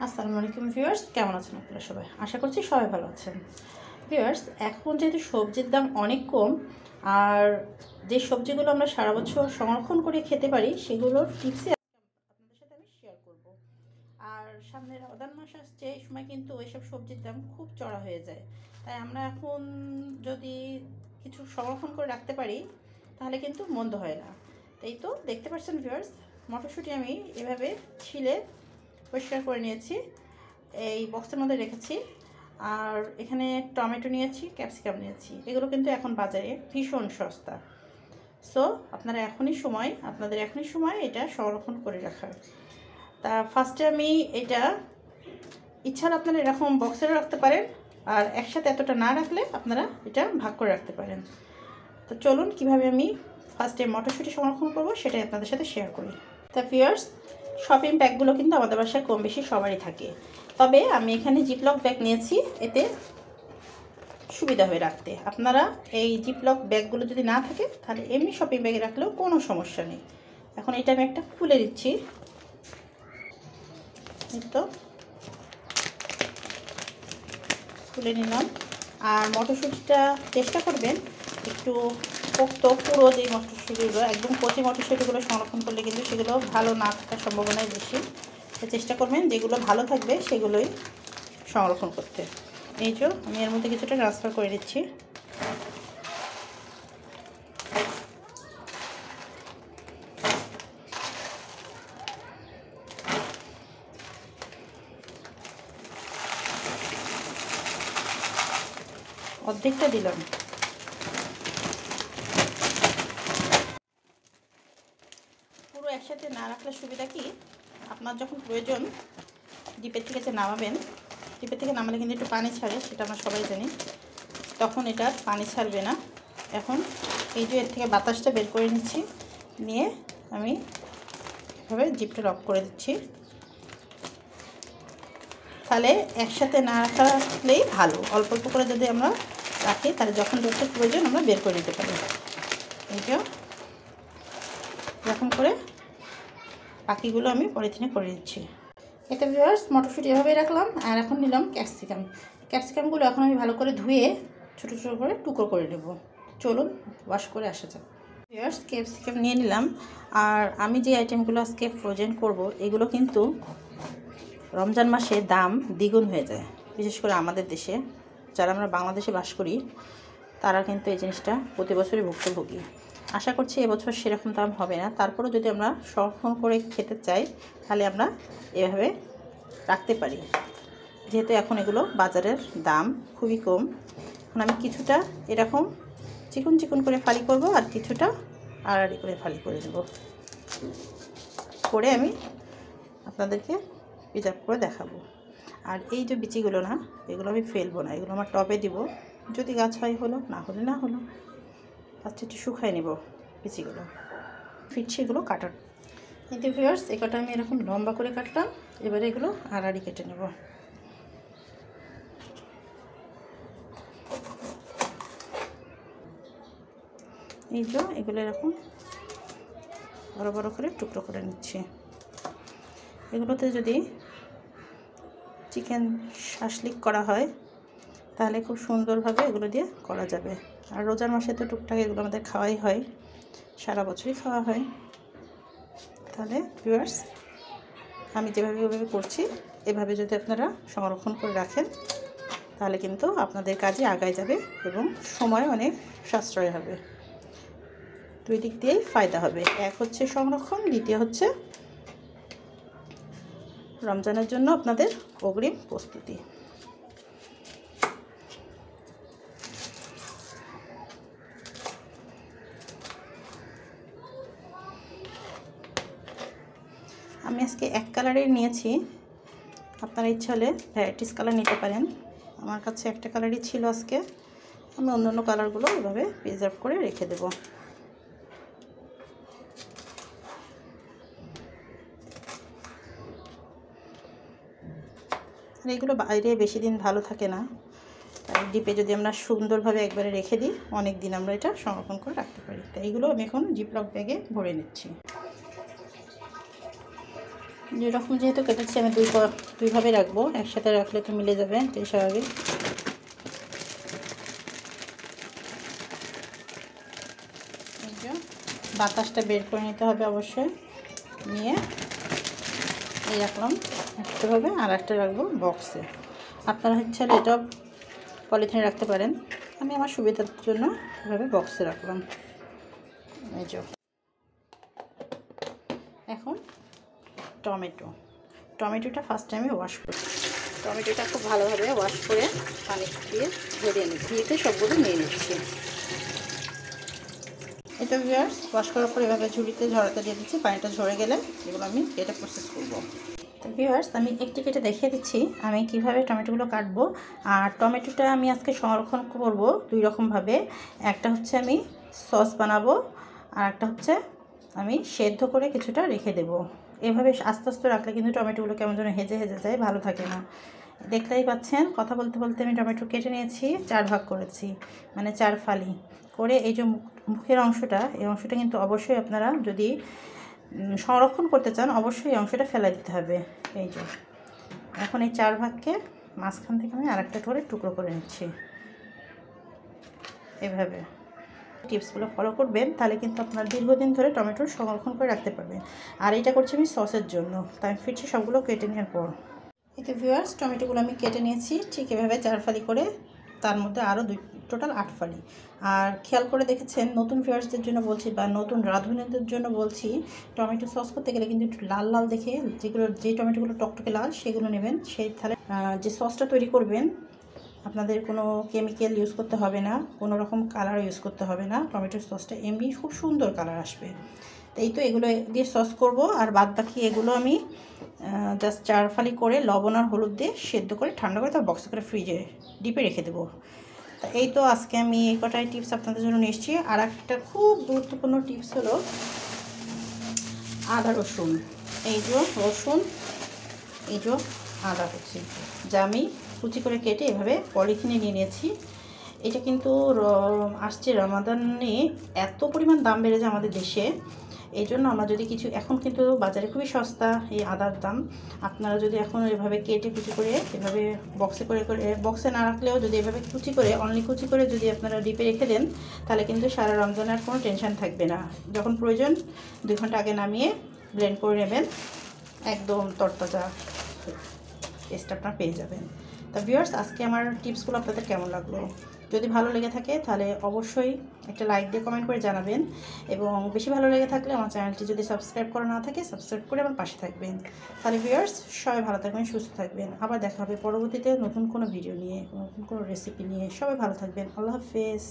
আসসালামু আলাইকুম ভিউয়ার্স, কেমন আছেন আপনারা সবাই? আশা করছি সবাই ভালো আছেন। ভিউয়ার্স, এখন যেহেতু সবজির দাম অনেক কম, আর যে সবজিগুলো আমরা সারা বছর সংরক্ষণ করে খেতে পারি সেগুলোর টিপসই আপনাদের সাথে আমি শেয়ার করব। আর সামনে রমজান মাস আসছে, এই সময় কিন্তু ওইসব সবজির দাম খুব চড়া হয়ে যায়। তাই আমরা এখন যদি কিছু সংরক্ষণ করে রাখতে পারি তাহলে কিন্তু মন্দ হয় না। তাই তো দেখতে পাচ্ছেন ভিউয়ার্স, মটরশুঁটি আমি এভাবে ছিলে পরিষ্কার করে নিয়েছি, এই বক্সের মধ্যে রেখেছি। আর এখানে টমেটো নিয়েছি, ক্যাপসিকাম নিয়েছি। এগুলো কিন্তু এখন বাজারে ভীষণ সস্তা। সো আপনাদের এখনই সময় এটা সংরক্ষণ করে রাখার। তা ফার্স্টে আমি এটা ইচ্ছা হলে আপনারা এরকম বক্সেও রাখতে পারেন, আর একসাথে এতটা না রাখলে আপনারা এটা ভাগ করে রাখতে পারেন। তো চলুন কীভাবে আমি ফার্স্টে মটরশুঁটি সংরক্ষণ করব সেটাই আপনাদের সাথে শেয়ার করি। তা ভিউয়ার্স, শপিং ব্যাগগুলো কিন্তু আমাদের বাসায় কম বেশি সবারই থাকে, তবে আমি এখানে জিপলক ব্যাগ নিয়েছি, এতে সুবিধা হয়ে রাখতে। আপনারা এই জিপলক ব্যাগগুলো যদি না থাকে তাহলে এমনি শপিং ব্যাগে রাখলেও কোনো সমস্যা নেই। এখন এটা আমি একটা খুলে দিচ্ছি। তো খুলে নিলাম। আর মটরশুঁটিটা চেষ্টা করবেন একটু পোক্ত, পুরো যে মটরশুঁটিগুলো, একদম কচি মটরশুঁটিগুলো সংরক্ষণ করলে কিন্তু সেগুলো ভালো না থাকার সম্ভাবনাই বেশি। তো চেষ্টা করবেন যেগুলো ভালো থাকবে সেগুলোই সংরক্ষণ করতে। এই যে আমি এর মধ্যে কিছুটা ট্রান্সফার করে দিচ্ছি। অর্ধেকটা দিলাম। পুরো একসাথে না রাখলে সুবিধা কি, আপনার যখন প্রয়োজন ডিপের থেকে যে নামাবেন, ডিপের থেকে নামালে কিন্তু একটু পানি ছাড়ে, সেটা আমরা সবাই জানি, তখন এটা পানি ছাড়বে না। এখন এই যে এর থেকে বাতাসটা বের করে নিচ্ছি, নিয়ে আমি এভাবে জিপটা লক করে দিচ্ছি। তাহলে একসাথে না রাখলেই ভালো, অল্প অল্প করে যদি আমরা রাখি তাহলে যখন যত প্রয়োজন আমরা বের করে নিতে পারি। এই যে এরকম করে বাকিগুলো আমি পলিথিনে করে দিচ্ছি। এতে ভিউয়ার্স মটরশুঁটি এভাবেই রাখলাম। আর এখন নিলাম ক্যাপসিকামগুলো এখন আমি ভালো করে ধুয়ে ছোটো ছোটো করে টুকরো করে নেব। চলুন ওয়াশ করে আসা যাক। ভিউয়ার্স, ক্যাপসিকাম নিয়ে নিলাম। আর আমি যে আইটেমগুলো আজকে ফ্রোজেন করব, এগুলো কিন্তু রমজান মাসে দাম দ্বিগুণ হয়ে যায়, বিশেষ করে আমাদের দেশে। যারা আমরা বাংলাদেশে বাস করি তারা কিন্তু এই জিনিসটা প্রতি বছরই ভুক্তভোগী। আশা করছি এবছর সেরকম দাম হবে না। তারপরেও যদি আমরা সংরক্ষণ করে খেতে চাই তাহলে আমরা এভাবে রাখতে পারি, যেহেতু এখন এগুলো বাজারের দাম খুবই কম। এখন আমি কিছুটা এরকম চিকন চিকন করে ফালি করব, আর কিছুটা আড়াআড়ি করে ফালি করে দেব। করে আমি আপনাদেরকে প্রিজার্ভ করে দেখাবো। আর এই যে বিচিগুলো না, এগুলো আমি ফেলবো না, এগুলো আমার টবে দিব। যদি গাছ হয় হলো, না হলে না হলো। আচ্ছা, একটু শুকাই নেব বিচিগুলো, ফিরছি এগুলো কাটার। কিন্তু ভিউয়ার্স, এই কটা আমি এরকম লম্বা করে কাটলাম। এবারে এগুলো আড়াআড়ি কেটে নেব। এই যে এগুলো এরকম বড় বড় করে টুকরো করে নিচ্ছি। এগুলোতে যদি চিকেন শাসলিক করা হয় তাহলে খুব সুন্দরভাবে এগুলো দিয়ে করা যাবে। আর রোজার মাসে তো টুকটাক এগুলো আমাদের খাওয়াই হয়, সারা বছরই খাওয়া হয়। তাহলে ভিউয়ার্স, আমি যেভাবে ওভাবে করছি এভাবে যদি আপনারা সংরক্ষণ করে রাখেন তাহলে কিন্তু আপনাদের কাজে আগায় যাবে এবং সময় অনেক সাশ্রয় হবে। দুই দিক দিয়েই ফায়দা হবে। এক হচ্ছে সংরক্ষণ, দ্বিতীয় হচ্ছে রমজানের জন্য আপনাদের অগ্রিম প্রস্তুতি। আমি আজকে এক কালারের নিয়েছি, আপনারা ইচ্ছা হলে ভ্যারাইটিস কালার নিতে পারেন। আমার কাছে একটা কালারই ছিল আজকে, আমি অন্য অন্য কালারগুলো এভাবে প্রিজার্ভ করে রেখে দেব। আর এগুলো বাইরে বেশি দিন ভালো থাকে না, ডিপে যদি আমরা সুন্দরভাবে একবারে রেখে দিই অনেক দিন আমরা এটা সংরক্ষণ করে রাখতে পারি। তাই এইগুলো আমি এখন জিপলক ব্যাগে ভরে নিচ্ছি। যেরকম যেহেতু কেটেছি আমি দুইভাবে রাখবো, একসাথে রাখলে তো মিলে যাবে, এটাই স্বাভাবিক। এই যে বাতাসটা বের করে নিতে হবে অবশ্যই, নিয়ে এই রাখলাম একটাভাবে, আর একটা রাখবো বক্সে। আপনারা হচ্ছে এটা পলিথিনে রাখতে পারেন, আমি আমার সুবিধার জন্য এভাবে বক্সে রাখলাম। এই যে এখন টমেটোটা ফার্স্টে আমি ওয়াশ করি। টমেটোটা খুব ভালোভাবে ওয়াশ করে পানি দিয়ে ধরিয়ে নিচ্ছি, ধুইতে সবগুলো নিয়ে নিচ্ছি। এটা ভিউয়ার্স ওয়াশ করার পর এভাবে ঝুড়িতে ঝরাতে দিয়ে দিচ্ছি, পানিটা ঝরে গেলে এগুলো আমি কেটে প্রসেস করব। তো ভিউয়ার্স আমি একটি কেটে দেখিয়ে দিচ্ছি আমি কিভাবে টমেটোগুলো কাটবো। আর টমেটোটা আমি আজকে সংরক্ষণ করব দুই রকমভাবে, একটা হচ্ছে আমি সস বানাবো, আর একটা হচ্ছে আমি সেদ্ধ করে কিছুটা রেখে দেব। এভাবে আস্তে আস্তে রাখলে কিন্তু টমেটোগুলো কেমন যেন হেজে হেজে যায়, ভালো থাকে না। দেখতেই পাচ্ছেন কথা বলতে বলতে আমি টমেটো কেটে নিয়েছি, 4 ভাগ করেছি, মানে 4 ফালি করে। এই যে মুখের অংশটা, এই অংশটা কিন্তু অবশ্যই আপনারা যদি সংরক্ষণ করতে চান অবশ্যই এই অংশটা ফেলে দিতে হবে। এই যে এখন এই 4 ভাগকে মাঝখান থেকে আমি আরেকটা করে টুকরো করে নিচ্ছি। এভাবে টিপসগুলো ফলো করবেন, তাহলে কিন্তু আপনার দীর্ঘদিন ধরে টমেটো সংরক্ষণ করে রাখতে পারবেন। আর এটা করছি আমি সসের জন্য, তাই আমি ফিরছি সবগুলো কেটে নেওয়ার পর। এতে ভিউয়ার্স টমেটোগুলো আমি কেটে নিয়েছি ঠিক এভাবে 4 ফালি করে, তার মধ্যে আরও টোটাল 8 ফালি। আর খেয়াল করে দেখেছেন, নতুন ভিউয়ার্সদের জন্য বলছি বা নতুন রাঁধুনিদের জন্য বলছি, টমেটো সস করতে গেলে কিন্তু একটু লাল লাল দেখে যে টমেটোগুলো টকটকে লাল সেগুলো নেবেন। সেই তাহলে যে সসটা তৈরি করবেন আপনাদের কোনো কেমিক্যাল ইউজ করতে হবে না, কোনো রকম কালার ইউজ করতে হবে না, টমেটোর সসটা এমনি খুব সুন্দর কালার আসবে। এই তো এগুলো দিয়ে সস করব, আর বাদ বাকি এগুলো আমি জাস্ট 4 ফালি করে লবণ আর হলুদ দিয়ে সেদ্ধ করে ঠান্ডা করে তার বক্সে করে ফ্রিজে ডিপে রেখে দেবো। তা এই তো আজকে আমি এই কটাই টিপস আপনাদের জন্য নিয়ে এসেছি। আর একটা খুব গুরুত্বপূর্ণ টিপস হলো আদা রসুন। এই যে রসুন, এই যে আদা কুচি, যা আমি কুচি করে কেটে এভাবে পলিথিনে নিয়ে নিয়েছি। এটা কিন্তু আসছে রমাদানে এত পরিমাণ দাম বেড়ে যায় আমাদের দেশে, এই জন্য আমরা যদি কিছু, এখন কিন্তু বাজারে খুবই সস্তা এই আদার দাম, আপনারা যদি এখন এভাবে কেটে কুচি করে এভাবে বক্সে করে বক্সে না রাখলেও যদি এভাবে কুচি করে অনলি কুচি করে যদি আপনারা ডিপে রেখে দেন, তাহলে কিন্তু সারা রমজানে আর কোনো টেনশন থাকবে না। যখন প্রয়োজন 2 ঘন্টা আগে নামিয়ে ব্লেন্ড করে নেবেন, একদম তরতাজা টেস্ট আপনারা পেয়ে যাবেন। তা ভিউয়ার্স আজকে আমার টিপসগুলো আপনাদের কেমন লাগলো? যদি ভালো লেগে থাকে তাহলে অবশ্যই একটা লাইক দিয়ে কমেন্ট করে জানাবেন, এবং বেশি ভালো লেগে থাকলে আমার চ্যানেলটি যদি সাবস্ক্রাইব করা না থাকে সাবস্ক্রাইব করে আমার পাশে থাকবেন। তাহলে ভিউয়ার্স সবাই ভালো থাকবেন, সুস্থ থাকবেন, আবার দেখা হবে পরবর্তীতে নতুন কোনো ভিডিও নিয়ে, নতুন কোনো রেসিপি নিয়ে। সবাই ভালো থাকবেন, আল্লাহ হাফেজ।